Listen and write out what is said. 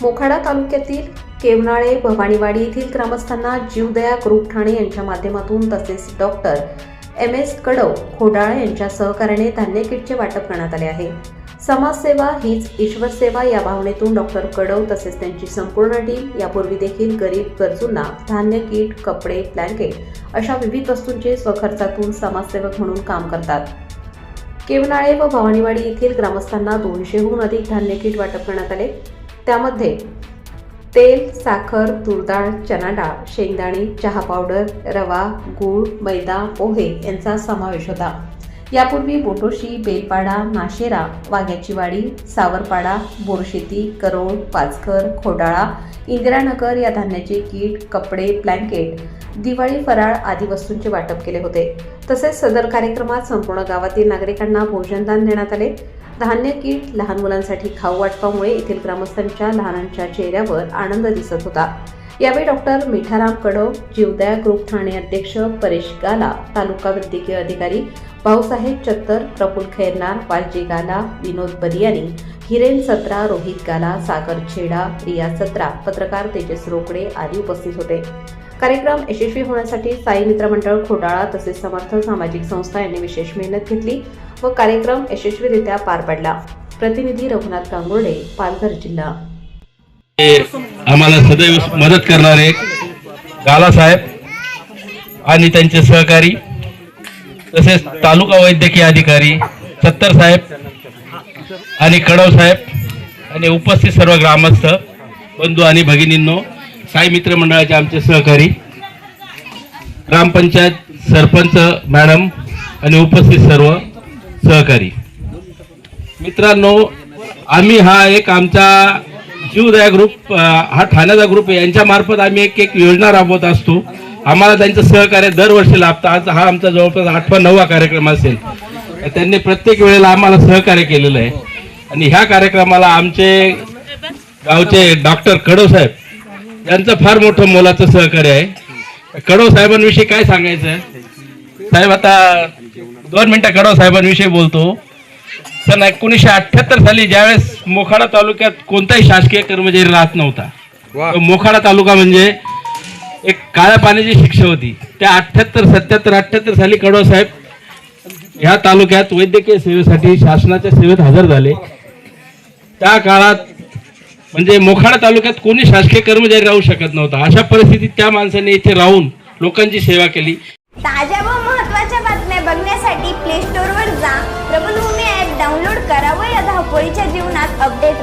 मोखाडा तालुक्यातील केवनाळे भवानीवाडी येथील ग्रामस्थांना जीवदया ग्रुप ठाणे यांच्या माध्यमातून तसेच डॉक्टर MS कडव खोडाळ यांच्या सहकार्याने धान्य किटचे वाटप करण्यात आले आहे। समाजसेवा हीच ईश्वर सेवा या भावनेतून डॉक्टर कडव तसेच त्यांची संपूर्ण टीम यापूर्वी देखील गरीब गरजूंना धान्य किट, कपडे, ब्लँकेट अशा विविध वस्तूंचे स्वखर्चातून समाजसेवक म्हणून काम करतात। केवनाळे व भवानीवाडी येथील ग्रामस्थांना 200हून अधिक धान्य किट वाटप करण्यात आले। त्यामध्ये तेल, साखर, तूरडाळ, चना डाळ, शेंगदाणे, चहा पावडर, रवा, गूळ, मैदा, पोहे यांचा समावेश होता। यापूर्वी बोटोशी, बेलपाडा, नाशेरा, वाघ्याची वाडी, सावरपाडा, बोरशेती, करोळ, पाचघर, खोडाळा, इंदिरानगर या धान्याचे किट, कपडे, ब्लँकेट, दिवाळी फराळ आदी वस्तूंचे वाटप केले होते। तसेच सदर कार्यक्रमात संपूर्ण गावातील नागरिकांना भोजनदान देण्यात आले। धान्य किट, लहान मुलांसाठी खाऊ वाटपामुळे येथील ग्रामस्थांच्या लहानांच्या चेहऱ्यावर आनंद दिसत होता। यावेळी डॉक्टर मिठाराम कडव, जीवदया ग्रुप ठाणे अध्यक्ष परेश गाला, तालुका वैद्यकीय अधिकारी भाऊसाहेब चत्तर, प्रफुल्ल खैरनार, वालजी गाला, विनोद बदियानी, हिरेन सत्रा, रोहित गाला, सागर छेडा, रिया सत्रा, पत्रकार तेजस रोकडे आदी उपस्थित होते। कार्यक्रम यशस्वी होण्यासाठी साई मित्र मंडळ खोडाळा तसेच समर्थ सामाजिक संस्था यांनी विशेष मेहनत घेतली व कार्यक्रम यशस्वीरित्या पार पडला। प्रतिनिधी रघुनाथ कांगोर्डे, पालघर जिल्हा। आम्हाला सदैव मदत करणारे गाला साहेब आणि त्यांचे सहकारी तसेच तालुका वैद्यकीय अधिकारी चत्तर साहेब आणि कडव साहेब आणि उपस्थित सर्व ग्रामस्थ बंधू आणि भगिनींनो, साई मित्र मंडळाचे आमचे सहकारी, ग्रामपंचायत सरपंच मॅडम आणि उपस्थित सर्व सहकारी मित्रांनो, आम्ही हा एक आमचा जीवदया ग्रुप हा ठाण्याचा ग्रुप आहे। यांच्या मार्फत आम्ही एक योजना राबवत असतो। आम्हाला त्यांचं सहकार्य दरवर्षी लाभतं। आज हा आमचा जवळपास 8वा-9वा कार्यक्रम असेल। त्यांनी प्रत्येक वेळेला आम्हाला सहकार्य केलेलं आहे आणि ह्या कार्यक्रमाला आमचे गावचे डॉक्टर कडव साहेब यांचं फार मोठं मोलाचं सहकार्य आहे। कडव साहेबांविषयी काय सांगायचं साहेब, आता 2 मिनिटं कडव साहेबांविषयी बोलतो। सन 1978 साली ज्यावेळेस मोखाडा तालुक्यात कोणताही शासकीय कर्मचारी राहत नव्हता, मोखाडा तालुका म्हणजे एक काळ्या पाण्याची शिक्षा होती। त्या 78 साली कडव साहेब ह्या तालुक्यात वैद्यकीय सेवेसाठी शासनाच्या सेवेत हजर झाले। त्या काळात म्हणजे मोखाडा तालुक्यात कोणी शासकीय कर्मचारी राहू शकत नव्हता। अशा परिस्थितीत त्या माणसाने इथे राहून लोकांची सेवा केली। ताज्या व महत्त्वाच्या बातम्या बघण्यासाठी प्ले स्टोअरवर जा, प्रबलभूमी ॲप डाउनलोड करा व या धावपळीच्या जीवनात अपडेट